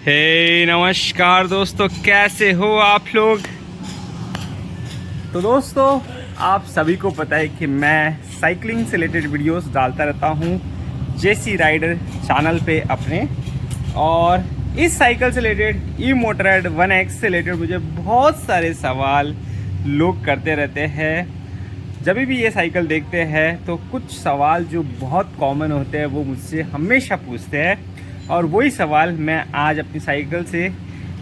हे नमस्कार दोस्तों, कैसे हो आप लोग। तो दोस्तों, आप सभी को पता है कि मैं साइकिलिंग से रिलेटेड वीडियोस डालता रहता हूं जेसी राइडर चैनल पे अपने। और इस साइकिल से रिलेटेड ई मोटरेड 1X से रिलेटेड मुझे बहुत सारे सवाल लोग करते रहते हैं। जब भी ये साइकिल देखते हैं तो कुछ सवाल जो बहुत कॉमन होते हैं वो मुझसे हमेशा पूछते हैं, और वही सवाल मैं आज अपनी साइकिल से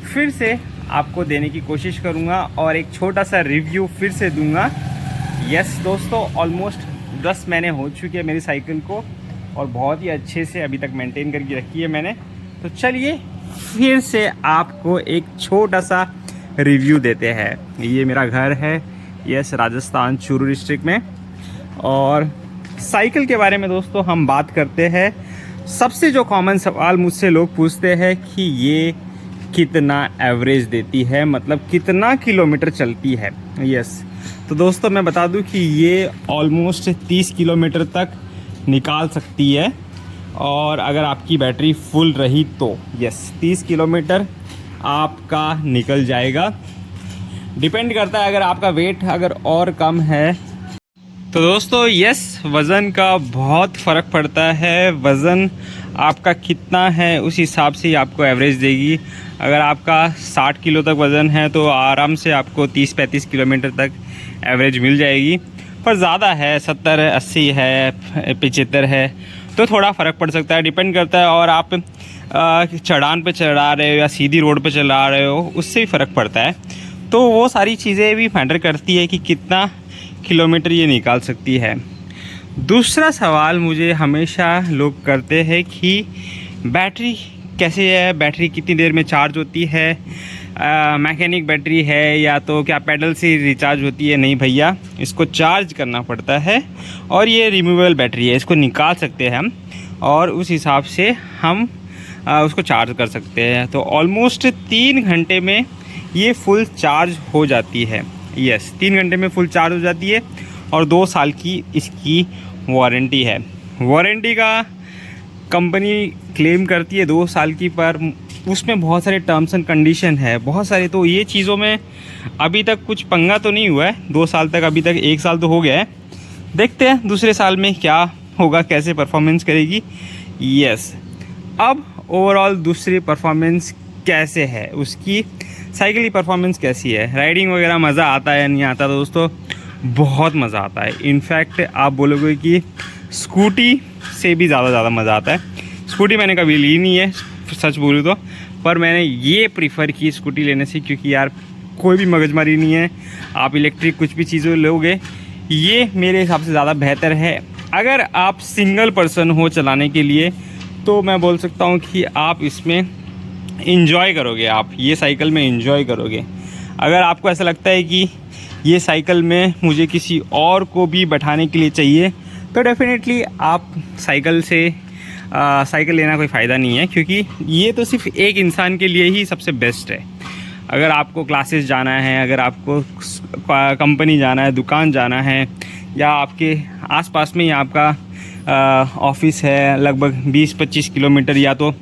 फिर से आपको देने की कोशिश करूंगा और एक छोटा सा रिव्यू फिर से दूंगा। यस दोस्तों, ऑलमोस्ट 10 महीने हो चुके हैं मेरी साइकिल को और बहुत ही अच्छे से अभी तक मेंटेन करके रखी है मैंने। तो चलिए फिर से आपको एक छोटा सा रिव्यू देते हैं। ये मेरा घर है, यस, राजस्थान चूरू डिस्ट्रिक्ट में। और साइकिल के बारे में दोस्तों हम बात करते हैं। सबसे जो कॉमन सवाल मुझसे लोग पूछते हैं कि ये कितना एवरेज देती है, मतलब कितना किलोमीटर चलती है। यस, तो दोस्तों मैं बता दूं कि ये ऑलमोस्ट 30 किलोमीटर तक निकाल सकती है, और अगर आपकी बैटरी फुल रही तो यस 30 किलोमीटर आपका निकल जाएगा। डिपेंड करता है अगर आपका वेट अगर और कम है तो दोस्तों यस, वज़न का बहुत फ़र्क पड़ता है। वज़न आपका कितना है उस हिसाब से ही आपको एवरेज देगी। अगर आपका 60 किलो तक वज़न है तो आराम से आपको 30-35 किलोमीटर तक एवरेज मिल जाएगी। पर ज़्यादा है, 70-80 है, 75 है, तो थोड़ा फ़र्क पड़ सकता है। डिपेंड करता है, और आप चढ़ान पे चढ़ा रहे हो या सीधी रोड पे चला रहे हो उससे भी फ़र्क पड़ता है। तो वो सारी चीज़ें भी मैटर करती है कि कितना किलोमीटर ये निकाल सकती है। दूसरा सवाल मुझे हमेशा लोग करते हैं कि बैटरी कैसे है, बैटरी कितनी देर में चार्ज होती है, मैकेनिक बैटरी है या तो क्या पैडल से रिचार्ज होती है। नहीं भैया, इसको चार्ज करना पड़ता है, और ये रिमूवेबल बैटरी है, इसको निकाल सकते हैं हम, और उस हिसाब से हम उसको चार्ज कर सकते हैं। तो ऑलमोस्ट 3 घंटे में ये फुल चार्ज हो जाती है। यस, 3 घंटे में फुल चार्ज हो जाती है, और 2 साल की इसकी वारंटी है। वारंटी का कंपनी क्लेम करती है 2 साल की, पर उसमें बहुत सारे टर्म्स एंड कंडीशन है, बहुत सारे। तो ये चीज़ों में अभी तक कुछ पंगा तो नहीं हुआ है 2 साल तक, अभी तक 1 साल तो हो गया है। देखते हैं दूसरे साल में क्या होगा, कैसे परफॉर्मेंस करेगी। यस, अब ओवरऑल दूसरी परफॉर्मेंस कैसे है, उसकी साइकिल की परफॉर्मेंस कैसी है, राइडिंग वगैरह मज़ा आता है या नहीं आता। तो दोस्तों बहुत मज़ा आता है। इनफैक्ट आप बोलोगे कि स्कूटी से भी ज़्यादा मज़ा आता है। स्कूटी मैंने कभी ली नहीं है सच बोलूँ तो, पर मैंने ये प्रीफर की स्कूटी लेने से, क्योंकि यार कोई भी मगजमारी नहीं है, आप इलेक्ट्रिक कुछ भी चीज़ें लोगे, ये मेरे हिसाब से ज़्यादा बेहतर है। अगर आप सिंगल पर्सन हो चलाने के लिए तो मैं बोल सकता हूँ कि आप इसमें इंजॉय करोगे, आप ये साइकिल में इंजॉय करोगे। अगर आपको ऐसा लगता है कि ये साइकिल में मुझे किसी और को भी बैठाने के लिए चाहिए तो डेफिनेटली आप साइकिल लेना कोई फ़ायदा नहीं है, क्योंकि ये तो सिर्फ एक इंसान के लिए ही सबसे बेस्ट है। अगर आपको क्लासेस जाना है, अगर आपको कंपनी जाना है, दुकान जाना है, या आपके आसपास में ही आपका ऑफिस है लगभग 20-25 किलोमीटर, या तो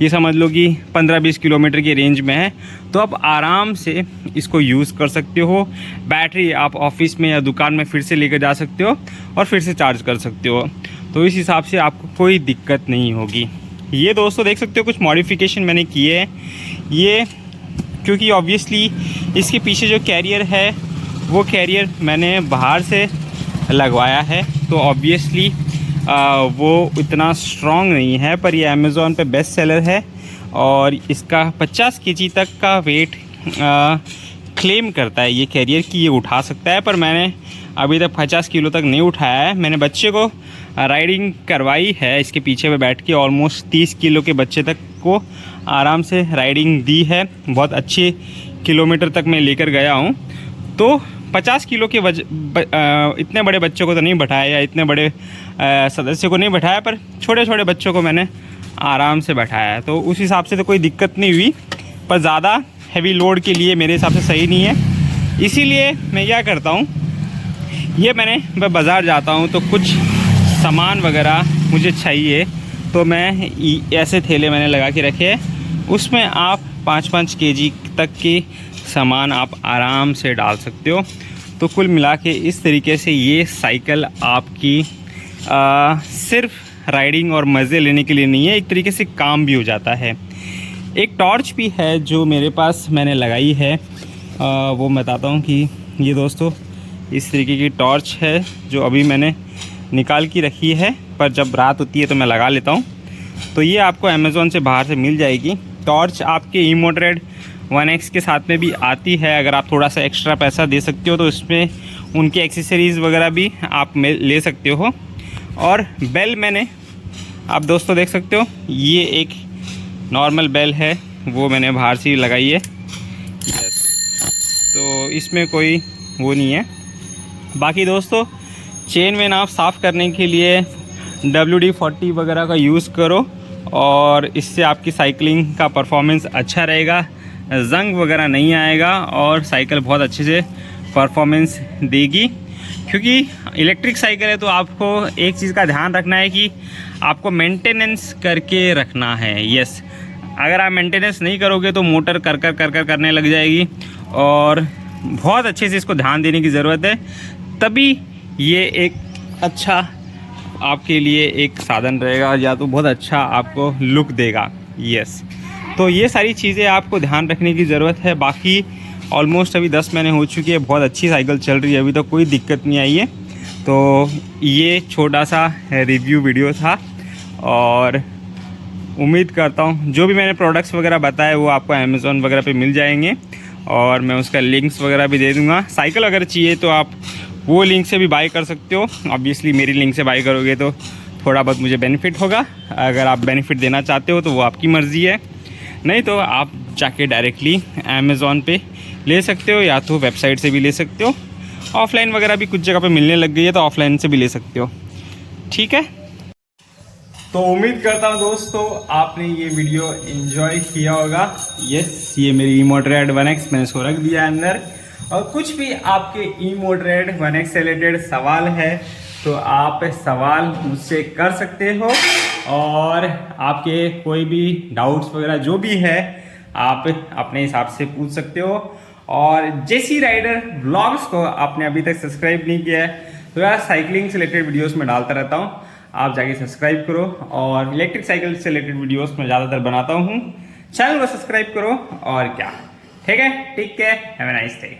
ये समझ लो कि 15-20 किलोमीटर की रेंज में है, तो आप आराम से इसको यूज़ कर सकते हो। बैटरी आप ऑफिस में या दुकान में फिर से लेकर जा सकते हो और फिर से चार्ज कर सकते हो, तो इस हिसाब से आपको कोई दिक्कत नहीं होगी। ये दोस्तों देख सकते हो कुछ मॉडिफिकेशन मैंने किए हैं, ये क्योंकि ऑब्वियसली इसके पीछे जो कैरियर है वो कैरियर मैंने बाहर से लगवाया है, तो ऑब्वियसली वो इतना स्ट्रॉन्ग नहीं है, पर ये अमेज़ॉन पे बेस्ट सेलर है, और इसका 50 केजी तक का वेट क्लेम करता है ये कैरियर कि ये उठा सकता है। पर मैंने अभी तक 50 किलो तक नहीं उठाया है। मैंने बच्चे को राइडिंग करवाई है इसके पीछे पे बैठ के, ऑलमोस्ट 30 किलो के बच्चे तक को आराम से राइडिंग दी है। बहुत अच्छे किलोमीटर तक मैं लेकर गया हूँ। तो 50 किलो के इतने बड़े बच्चों को तो नहीं बैठाया, या इतने बड़े सदस्य को नहीं बैठाया, पर छोटे छोटे बच्चों को मैंने आराम से बैठाया है, तो उस हिसाब से तो कोई दिक्कत नहीं हुई। पर ज़्यादा हैवी लोड के लिए मेरे हिसाब से सही नहीं है। इसीलिए मैं क्या करता हूँ, ये मैं बाज़ार जाता हूँ तो कुछ सामान वगैरह मुझे चाहिए, तो मैं ऐसे थैले मैंने लगा के रखे हैं, उसमें आप 5-5 केजी तक के सामान आप आराम से डाल सकते हो। तो कुल मिला के इस तरीके से ये साइकिल आपकी सिर्फ राइडिंग और मज़े लेने के लिए नहीं है, एक तरीके से काम भी हो जाता है। एक टॉर्च भी है जो मेरे पास मैंने लगाई है, वो मैं बताता हूँ कि ये दोस्तों इस तरीके की टॉर्च है जो अभी मैंने निकाल के रखी है, पर जब रात होती है तो मैं लगा लेता हूँ। तो ये आपको अमेज़ॉन से बाहर से मिल जाएगी। टॉर्च आपके E-Mode 1X के साथ में भी आती है। अगर आप थोड़ा सा एक्स्ट्रा पैसा दे सकते हो तो इसमें उनके एक्सेसरीज़ वगैरह भी आप ले सकते हो। और बेल मैंने, आप दोस्तों देख सकते हो, ये एक नॉर्मल बेल है, वो मैंने बाहर से लगाई है। यस, तो इसमें कोई वो नहीं है। बाकी दोस्तों चेन वेन आप साफ़ करने के लिए WD-40 वगैरह का यूज़ करो और इससे आपकी साइकिलिंग का परफॉर्मेंस अच्छा रहेगा, जंग वगैरह नहीं आएगा और साइकिल बहुत अच्छे से परफॉर्मेंस देगी। क्योंकि इलेक्ट्रिक साइकिल है तो आपको एक चीज़ का ध्यान रखना है कि आपको मेंटेनेंस करके रखना है। यस, अगर आप मेंटेनेंस नहीं करोगे तो मोटर कर करने लग जाएगी और बहुत अच्छे से इसको ध्यान देने की ज़रूरत है, तभी ये एक अच्छा आपके लिए एक साधन रहेगा या तो बहुत अच्छा आपको लुक देगा। यस, तो ये सारी चीज़ें आपको ध्यान रखने की ज़रूरत है। बाकी ऑलमोस्ट अभी 10 महीने हो चुकी है, बहुत अच्छी साइकिल चल रही है, अभी तक कोई दिक्कत नहीं आई है। तो ये छोटा सा रिव्यू वीडियो था और उम्मीद करता हूँ जो भी मैंने प्रोडक्ट्स वगैरह बताए वो आपको अमेज़ॉन वगैरह पे मिल जाएंगे और मैं उसका लिंक्स वगैरह भी दे दूँगा। साइकिल अगर चाहिए तो आप वो लिंक से भी बाय कर सकते हो। ऑब्वियसली मेरी लिंक से बाय करोगे तो थोड़ा बहुत मुझे बेनिफिट होगा। अगर आप बेनिफिट देना चाहते हो तो वो आपकी मर्ज़ी है, नहीं तो आप जाके डायरेक्टली अमेज़ॉन पे ले सकते हो या तो वेबसाइट से भी ले सकते हो। ऑफ़लाइन वगैरह भी कुछ जगह पे मिलने लग गई है तो ऑफ़लाइन से भी ले सकते हो। ठीक है, तो उम्मीद करता हूँ दोस्तों आपने ये वीडियो एंजॉय किया होगा। यस, ये मेरी E-Mode 1X मैंने इसको रख दिया अंदर, और कुछ भी आपके E-Mode 1X से रिलेटेड सवाल है तो आप सवाल मुझसे कर सकते हो और आपके कोई भी डाउट्स वगैरह जो भी है आप अपने हिसाब से पूछ सकते हो। और जेसी राइडर व्लॉग्स को आपने अभी तक सब्सक्राइब नहीं किया है तो यार साइकिलिंग से रिलेटेड वीडियोस में डालता रहता हूँ, आप जाके सब्सक्राइब करो। और इलेक्ट्रिक साइकिल से रिलेटेड वीडियोस में ज़्यादातर बनाता हूँ, चैनल को सब्सक्राइब करो। और क्या, ठीक है, take care, have a nice day.